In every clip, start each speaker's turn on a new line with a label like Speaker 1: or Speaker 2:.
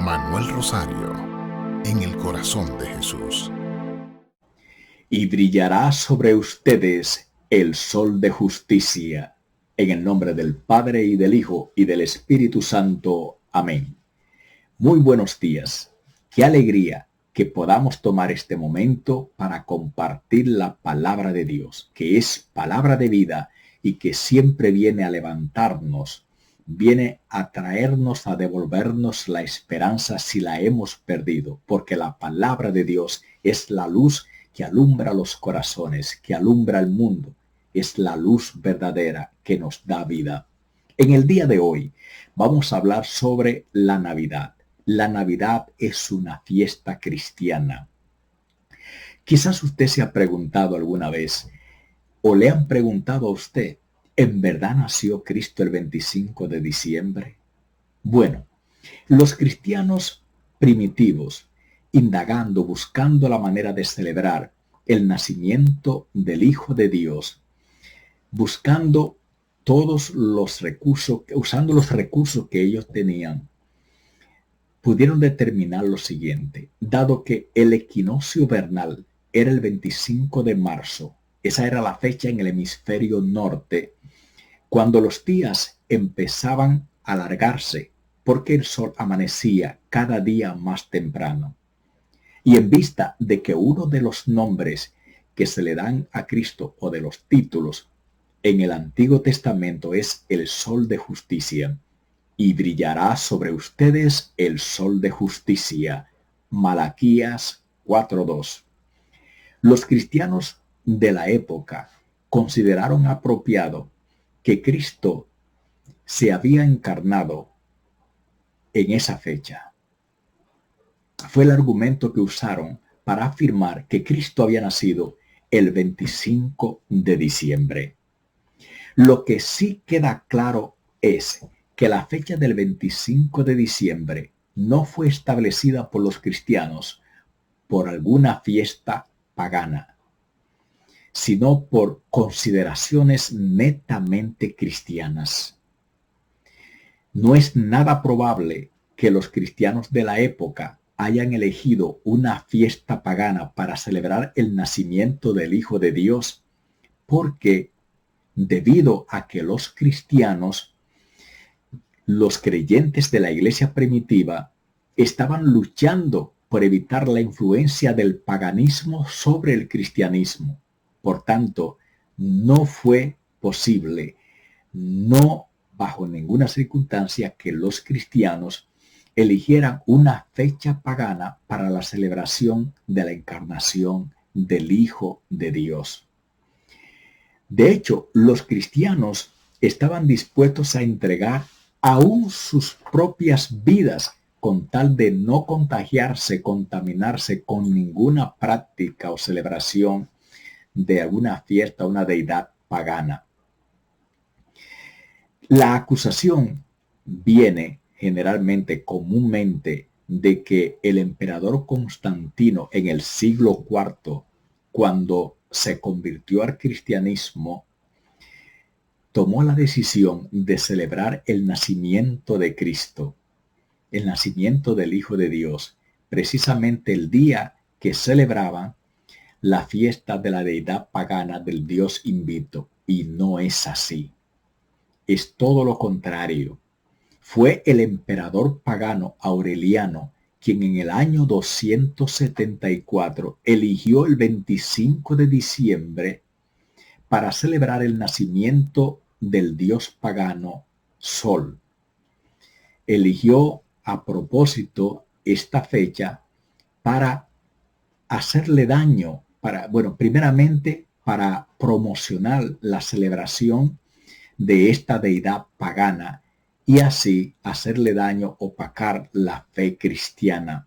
Speaker 1: Manuel Rosario, en el corazón de Jesús.
Speaker 2: Y brillará sobre ustedes el sol de justicia. En el nombre del Padre, y del Hijo, y del Espíritu Santo. Amén. Muy buenos días. Qué alegría que podamos tomar este momento para compartir la palabra de Dios, que es palabra de vida y que siempre viene a levantarnos, viene a traernos, a devolvernos la esperanza si la hemos perdido, porque la palabra de Dios es la luz que alumbra los corazones, que alumbra el mundo, es la luz verdadera que nos da vida. En el día de hoy vamos a hablar sobre la Navidad. La Navidad es una fiesta cristiana. Quizás usted se ha preguntado alguna vez, o le han preguntado a usted, ¿en verdad nació Cristo el 25 de diciembre? Bueno, los cristianos primitivos, indagando, buscando la manera de celebrar el nacimiento del Hijo de Dios, buscando todos los recursos, usando los recursos que ellos tenían, pudieron determinar lo siguiente: dado que el equinoccio vernal era el 25 de marzo, esa era la fecha en el hemisferio norte, cuando los días empezaban a alargarse, porque el sol amanecía cada día más temprano. Y en vista de que uno de los nombres que se le dan a Cristo, o de los títulos en el Antiguo Testamento, es el sol de justicia, y brillará sobre ustedes el sol de justicia. Malaquías 4:2. Los cristianos de la época consideraron apropiado que Cristo se había encarnado en esa fecha. Fue el argumento que usaron para afirmar que Cristo había nacido el 25 de diciembre. Lo que sí queda claro es que la fecha del 25 de diciembre no fue establecida por los cristianos por alguna fiesta pagana, sino por consideraciones netamente cristianas. No es nada probable que los cristianos de la época hayan elegido una fiesta pagana para celebrar el nacimiento del Hijo de Dios, porque debido a que los cristianos, los creyentes de la iglesia primitiva, estaban luchando por evitar la influencia del paganismo sobre el cristianismo. Por tanto, no fue posible, no bajo ninguna circunstancia, que los cristianos eligieran una fecha pagana para la celebración de la encarnación del Hijo de Dios. De hecho, los cristianos estaban dispuestos a entregar aún sus propias vidas con tal de no contagiarse, contaminarse con ninguna práctica o celebración de alguna fiesta, una deidad pagana. La acusación viene generalmente, comúnmente, de que el emperador Constantino en el siglo IV, cuando se convirtió al cristianismo, tomó la decisión de celebrar el nacimiento de Cristo, el nacimiento del Hijo de Dios, precisamente el día que celebraban la fiesta de la deidad pagana del Dios Invicto. Y no es así. Es todo lo contrario. Fue el emperador pagano Aureliano quien en el año 274 eligió el 25 de diciembre para celebrar el nacimiento del dios pagano Sol. Eligió a propósito esta fecha para hacerle daño, primeramente para promocionar la celebración de esta deidad pagana y así hacerle daño, opacar la fe cristiana.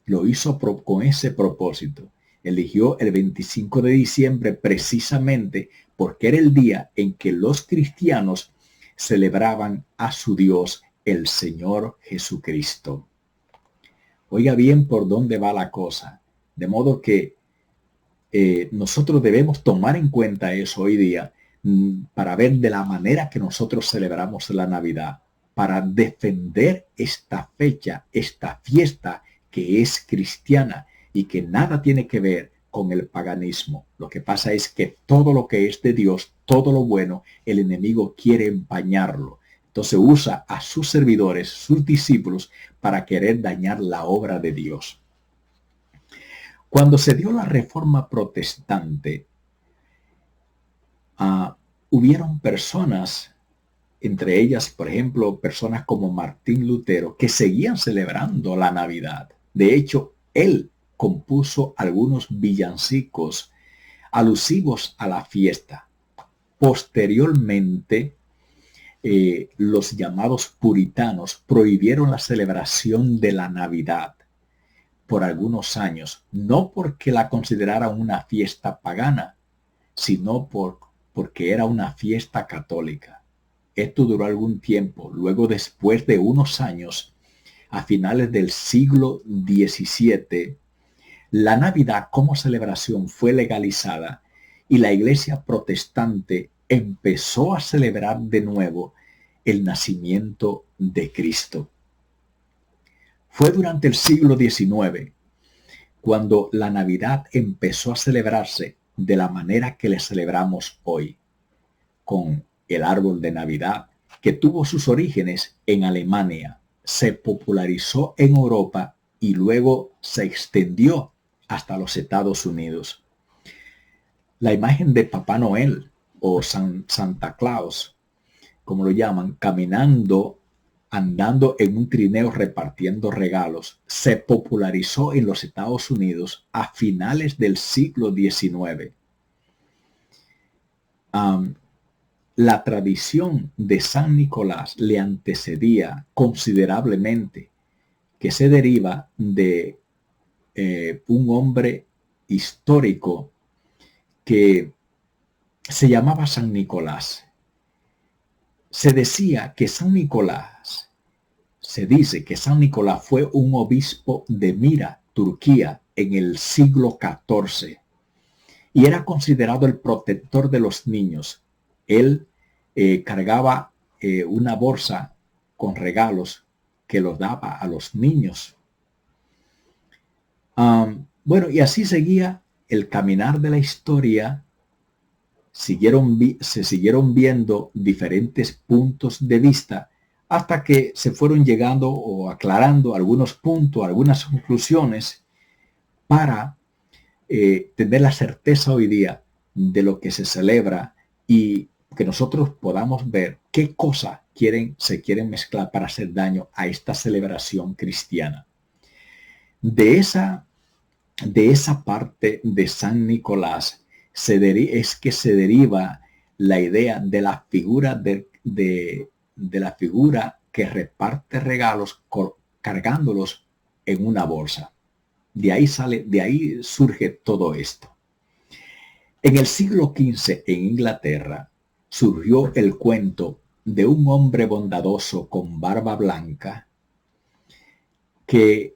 Speaker 2: Lo hizo con ese propósito. Eligió el 25 de diciembre precisamente porque era el día en que los cristianos celebraban a su Dios, el Señor Jesucristo. Oiga bien por dónde va la cosa. De modo que nosotros debemos tomar en cuenta eso hoy día para ver de la manera que nosotros celebramos la Navidad. para defender esta fecha, esta fiesta que es cristiana y que nada tiene que ver con el paganismo. Lo que pasa es que todo lo que es de Dios, todo lo bueno, el enemigo quiere empañarlo. Entonces usa a sus servidores, sus discípulos, para querer dañar la obra de Dios. Cuando se dio la Reforma Protestante, hubieron personas, entre ellas, por ejemplo, personas como Martín Lutero, que seguían celebrando la Navidad. De hecho, él compuso algunos villancicos alusivos a la fiesta. Posteriormente, los llamados puritanos prohibieron la celebración de la Navidad por algunos años, no porque la consideraran una fiesta pagana, sino porque era una fiesta católica. Esto duró algún tiempo. Luego, después de unos años, a finales del siglo XVII, la Navidad como celebración fue legalizada y la iglesia protestante empezó a celebrar de nuevo el nacimiento de Cristo. Fue durante el siglo XIX cuando la Navidad empezó a celebrarse de la manera que le celebramos hoy, con el árbol de Navidad, que tuvo sus orígenes en Alemania, se popularizó en Europa y luego se extendió hasta los Estados Unidos. La imagen de Papá Noel o Santa Claus, como lo llaman, andando en un trineo repartiendo regalos, se popularizó en los Estados Unidos a finales del siglo XIX. La tradición de San Nicolás le antecedía considerablemente, que se deriva de un hombre histórico que se llamaba San Nicolás. Se dice que San Nicolás fue un obispo de Mira, Turquía, en el siglo XIV y era considerado el protector de los niños. Él cargaba una bolsa con regalos que los daba a los niños. Bueno, y así seguía el caminar de la historia. Se siguieron viendo diferentes puntos de vista hasta que se fueron llegando o aclarando algunos puntos, algunas conclusiones para tener la certeza hoy día de lo que se celebra y que nosotros podamos ver qué cosas se quieren mezclar para hacer daño a esta celebración cristiana. De esa parte de San Nicolás se deriva la idea de la figura de la figura que reparte regalos cargándolos en una bolsa. De ahí surge todo esto. En el siglo XV en Inglaterra surgió el cuento de un hombre bondadoso con barba blanca que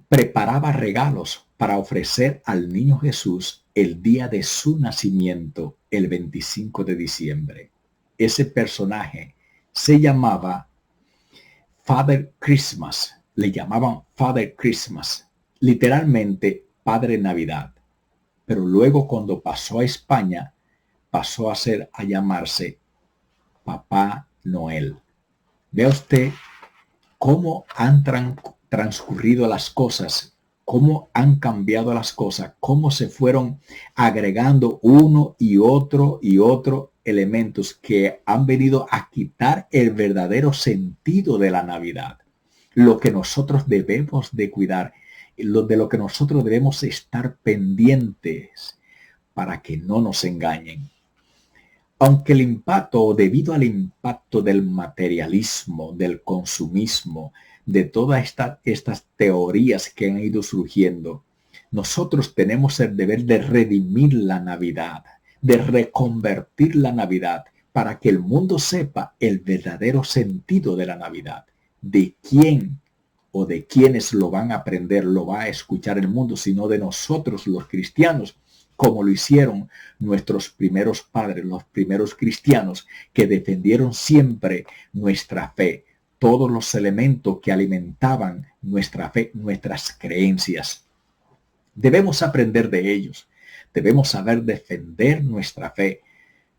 Speaker 2: preparaba regalos para ofrecer al niño Jesús el día de su nacimiento, el 25 de diciembre. Ese personaje se llamaba Father Christmas. Le llamaban Father Christmas, literalmente Padre Navidad. Pero luego, cuando pasó a España, pasó a llamarse Papá Noel. Vea usted cómo han transcurrido las cosas, cómo han cambiado las cosas, cómo se fueron agregando uno y otro elementos que han venido a quitar el verdadero sentido de la Navidad. Lo que nosotros debemos de cuidar, de lo que nosotros debemos estar pendientes para que no nos engañen. Aunque debido al impacto del materialismo, del consumismo, de todas estas teorías que han ido surgiendo, nosotros tenemos el deber de redimir la Navidad, de reconvertir la Navidad para que el mundo sepa el verdadero sentido de la Navidad, de quién o de quienes lo van a aprender, lo va a escuchar el mundo, sino de nosotros los cristianos, como lo hicieron nuestros primeros padres, los primeros cristianos que defendieron siempre nuestra fe, todos los elementos que alimentaban nuestra fe, nuestras creencias. Debemos aprender de ellos. Debemos saber defender nuestra fe.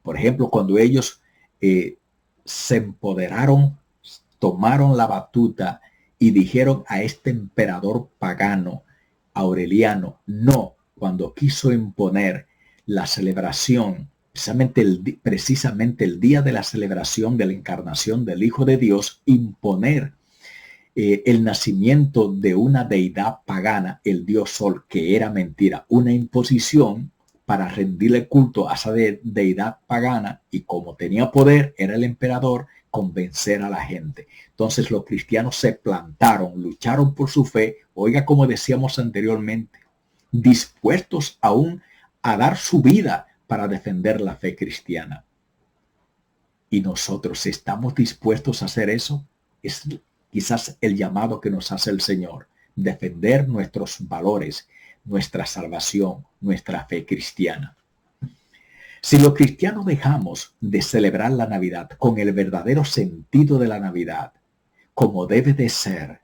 Speaker 2: Por ejemplo, cuando ellos se empoderaron, tomaron la batuta y dijeron a este emperador pagano, Aureliano, no, cuando quiso imponer la celebración, precisamente el día de la celebración de la encarnación del Hijo de Dios, imponer el nacimiento de una deidad pagana, el dios Sol, que era mentira, una imposición para rendirle culto a esa deidad pagana, y como tenía poder, era el emperador, convencer a la gente. Entonces los cristianos se plantaron, lucharon por su fe, oiga, como decíamos anteriormente, dispuestos aún a dar su vida para defender la fe cristiana. ¿Y nosotros estamos dispuestos a hacer eso? Es quizás el llamado que nos hace el Señor, defender nuestros valores, nuestra salvación, nuestra fe cristiana. Si los cristianos dejamos de celebrar la Navidad con el verdadero sentido de la Navidad, como debe de ser,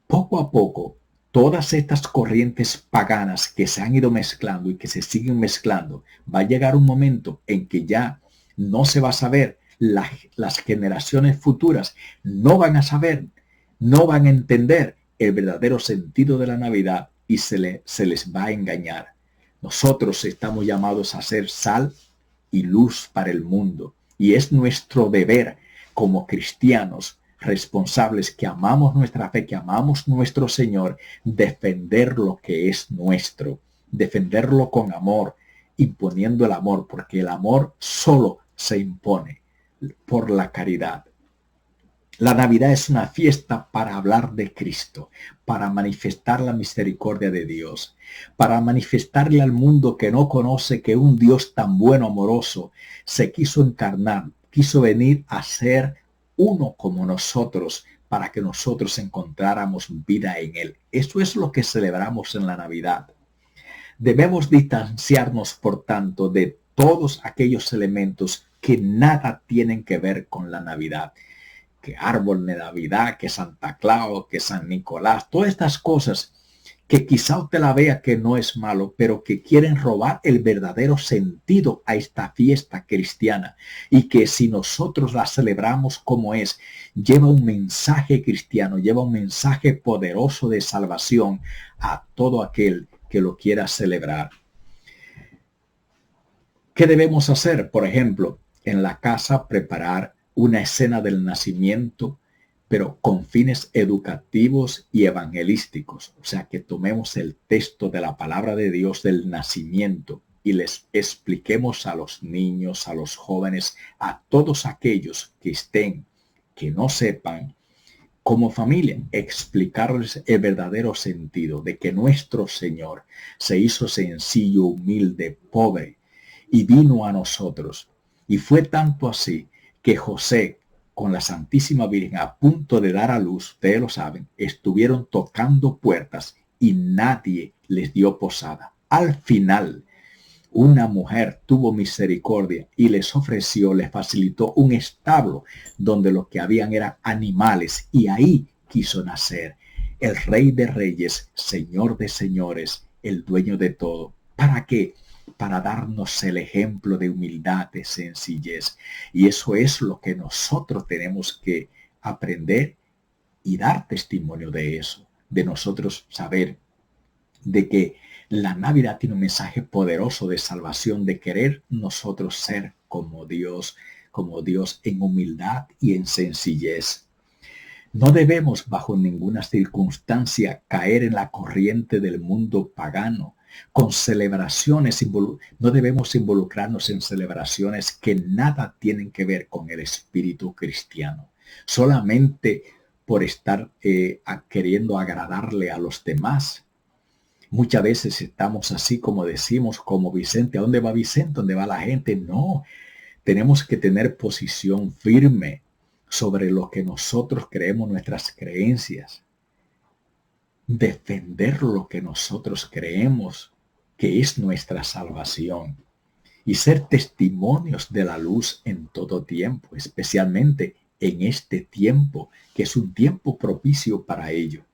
Speaker 2: poco a poco, todas estas corrientes paganas que se han ido mezclando y que se siguen mezclando, va a llegar un momento en que ya no se va a saber, las generaciones futuras no van a saber, no van a entender el verdadero sentido de la Navidad y se les va a engañar. Nosotros estamos llamados a ser sal y luz para el mundo, y es nuestro deber como cristianos responsables que amamos nuestra fe, que amamos nuestro Señor, defender lo que es nuestro, defenderlo con amor, imponiendo el amor, porque el amor solo se impone por la caridad. La Navidad es una fiesta para hablar de Cristo, para manifestar la misericordia de Dios, para manifestarle al mundo que no conoce que un Dios tan bueno, amoroso, se quiso encarnar, quiso venir a ser uno como nosotros, para que nosotros encontráramos vida en Él. Eso es lo que celebramos en la Navidad. Debemos distanciarnos, por tanto, de todos aquellos elementos que nada tienen que ver con la Navidad. Que árbol de Navidad, que Santa Claus, que San Nicolás, todas estas cosas que quizá usted la vea que no es malo, pero que quieren robar el verdadero sentido a esta fiesta cristiana, y que si nosotros la celebramos como es, lleva un mensaje cristiano, lleva un mensaje poderoso de salvación a todo aquel que lo quiera celebrar. ¿Qué debemos hacer? Por ejemplo, en la casa preparar una escena del nacimiento, pero con fines educativos y evangelísticos. O sea, que tomemos el texto de la palabra de Dios del nacimiento y les expliquemos a los niños, a los jóvenes, a todos aquellos que estén, que no sepan, como familia, explicarles el verdadero sentido de que nuestro Señor se hizo sencillo, humilde, pobre y vino a nosotros. Y fue tanto así que José, con la Santísima Virgen a punto de dar a luz, ustedes lo saben, estuvieron tocando puertas y nadie les dio posada. Al final, una mujer tuvo misericordia y les ofreció, les facilitó un establo donde lo que habían eran animales, y ahí quiso nacer el Rey de Reyes, Señor de Señores, el dueño de todo. ¿Para qué? Para darnos el ejemplo de humildad, de sencillez. Y eso es lo que nosotros tenemos que aprender y dar testimonio de eso, de nosotros saber de que la Navidad tiene un mensaje poderoso de salvación, de querer nosotros ser como Dios en humildad y en sencillez. No debemos bajo ninguna circunstancia caer en la corriente del mundo pagano, con celebraciones. No debemos involucrarnos en celebraciones que nada tienen que ver con el espíritu cristiano, solamente por estar queriendo agradarle a los demás. Muchas veces estamos así, como decimos, como Vicente. ¿A dónde va Vicente? ¿Dónde va la gente? No, tenemos que tener posición firme sobre lo que nosotros creemos, nuestras creencias. Defender lo que nosotros creemos que es nuestra salvación y ser testimonios de la luz en todo tiempo, especialmente en este tiempo, que es un tiempo propicio para ello.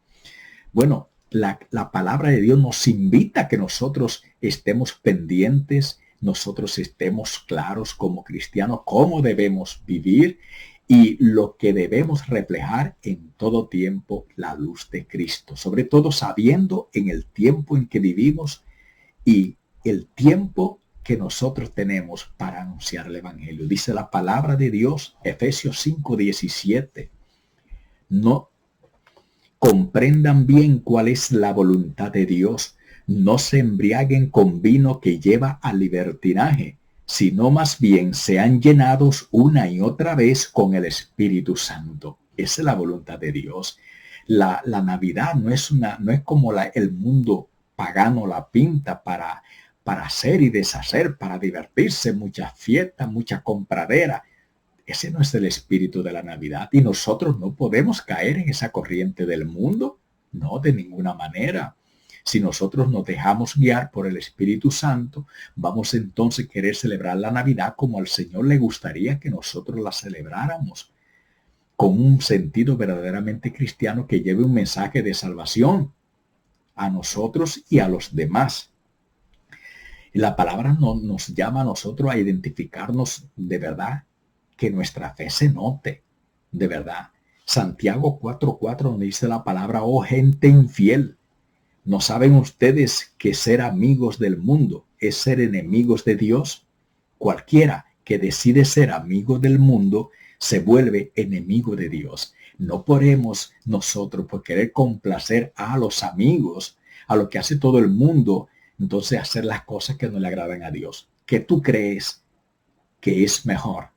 Speaker 2: Bueno, la palabra de Dios nos invita a que nosotros estemos pendientes, nosotros estemos claros como cristianos cómo debemos vivir y lo que debemos reflejar en todo tiempo la luz de Cristo, sobre todo sabiendo en el tiempo en que vivimos y el tiempo que nosotros tenemos para anunciar el evangelio. Dice la palabra de Dios, Efesios 5:17. No comprendan bien cuál es la voluntad de Dios. No se embriaguen con vino que lleva al libertinaje, sino más bien sean llenados una y otra vez con el Espíritu Santo. Esa es la voluntad de Dios. La Navidad no es como el mundo pagano la pinta para hacer y deshacer, para divertirse, muchas fiestas, mucha compradera. Ese no es el espíritu de la Navidad y nosotros no podemos caer en esa corriente del mundo, no, de ninguna manera. Si nosotros nos dejamos guiar por el Espíritu Santo, vamos entonces a querer celebrar la Navidad como al Señor le gustaría que nosotros la celebráramos, con un sentido verdaderamente cristiano que lleve un mensaje de salvación a nosotros y a los demás. Y la palabra nos llama a nosotros a identificarnos de verdad, que nuestra fe se note, de verdad. Santiago 4:4 nos dice la palabra, oh gente infiel, ¿no saben ustedes que ser amigos del mundo es ser enemigos de Dios? Cualquiera que decide ser amigo del mundo se vuelve enemigo de Dios. No podemos nosotros por querer complacer a los amigos, a lo que hace todo el mundo, entonces hacer las cosas que no le agradan a Dios. ¿Qué tú crees que es mejor?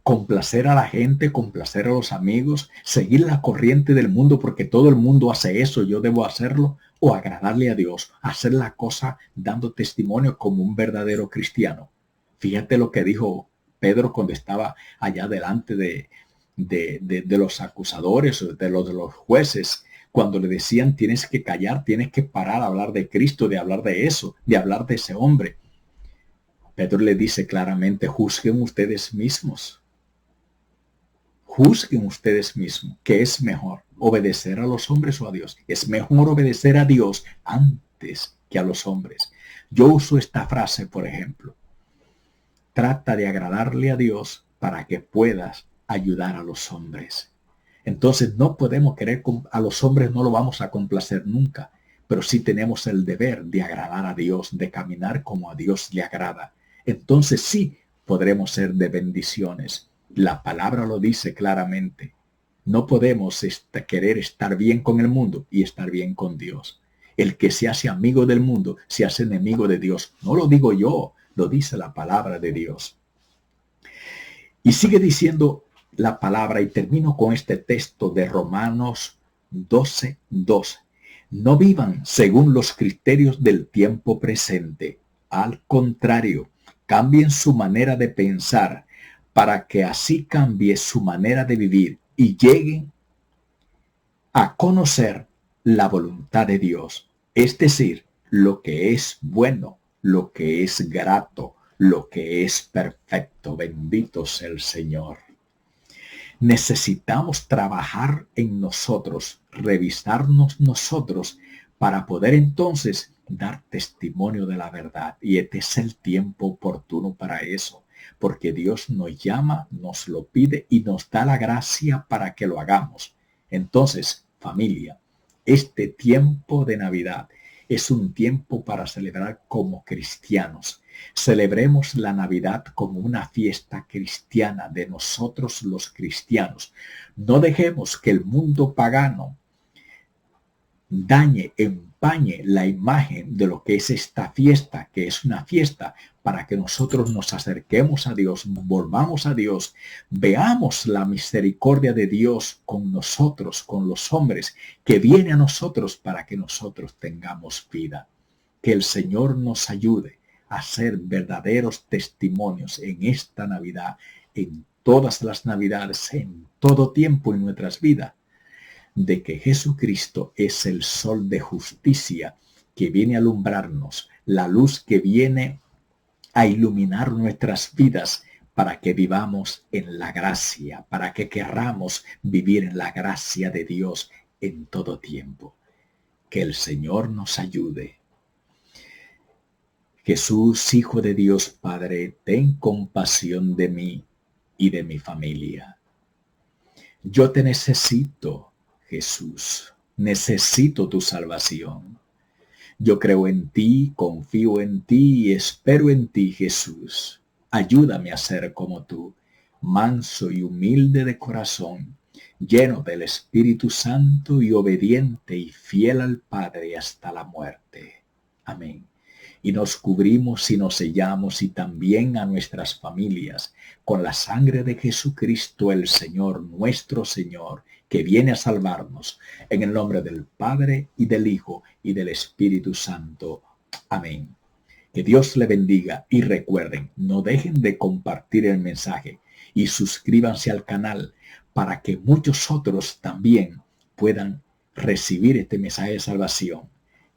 Speaker 2: Complacer a la gente, complacer a los amigos, seguir la corriente del mundo porque todo el mundo hace eso, yo debo hacerlo, o agradarle a Dios, hacer la cosa dando testimonio como un verdadero cristiano. Fíjate lo que dijo Pedro cuando estaba allá delante de los acusadores, de los jueces, cuando le decían tienes que callar, tienes que parar a hablar de Cristo, de hablar de eso, de hablar de ese hombre. Pedro le dice claramente, juzguen ustedes mismos. Juzguen ustedes mismos, ¿qué es mejor? ¿Obedecer a los hombres o a Dios? Es mejor obedecer a Dios antes que a los hombres. Yo uso esta frase, por ejemplo. Trata de agradarle a Dios para que puedas ayudar a los hombres. Entonces no podemos querer, a los hombres no lo vamos a complacer nunca, pero sí tenemos el deber de agradar a Dios, de caminar como a Dios le agrada. Entonces sí podremos ser de bendiciones. La palabra lo dice claramente. No podemos querer estar bien con el mundo y estar bien con Dios. El que se hace amigo del mundo se hace enemigo de Dios. No lo digo yo, lo dice la palabra de Dios. Y sigue diciendo la palabra, y termino con este texto de Romanos 12:2. No vivan según los criterios del tiempo presente. Al contrario, cambien su manera de pensar para que así cambie su manera de vivir y lleguen a conocer la voluntad de Dios. Es decir, lo que es bueno, lo que es grato, lo que es perfecto. Bendito sea el Señor. Necesitamos trabajar en nosotros, revisarnos nosotros para poder entonces dar testimonio de la verdad. Y este es el tiempo oportuno para eso, porque Dios nos llama, nos lo pide y nos da la gracia para que lo hagamos. Entonces, familia, este tiempo de Navidad es un tiempo para celebrar como cristianos. Celebremos la Navidad como una fiesta cristiana de nosotros los cristianos. No dejemos que el mundo pagano dañe, empañe la imagen de lo que es esta fiesta, que es una fiesta para que nosotros nos acerquemos a Dios, volvamos a Dios, veamos la misericordia de Dios con nosotros, con los hombres, que viene a nosotros para que nosotros tengamos vida. Que el Señor nos ayude a ser verdaderos testimonios en esta Navidad, en todas las Navidades, en todo tiempo en nuestras vidas, de que Jesucristo es el sol de justicia que viene a alumbrarnos, la luz que viene a iluminar nuestras vidas para que vivamos en la gracia, para que querramos vivir en la gracia de Dios en todo tiempo. Que el Señor nos ayude. Jesús, Hijo de Dios Padre, ten compasión de mí y de mi familia. Yo te necesito, Jesús. Necesito tu salvación. Yo creo en ti, confío en ti y espero en ti, Jesús. Ayúdame a ser como tú, manso y humilde de corazón, lleno del Espíritu Santo y obediente y fiel al Padre hasta la muerte. Amén. Y nos cubrimos y nos sellamos y también a nuestras familias con la sangre de Jesucristo el Señor, nuestro Señor, que viene a salvarnos, en el nombre del Padre y del Hijo y del Espíritu Santo. Amén. Que Dios le bendiga y recuerden, no dejen de compartir el mensaje y suscríbanse al canal para que muchos otros también puedan recibir este mensaje de salvación.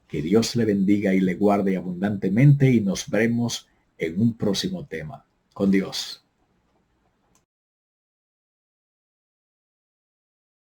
Speaker 2: Que Dios le bendiga y le guarde abundantemente y nos vemos en un próximo tema. Con Dios.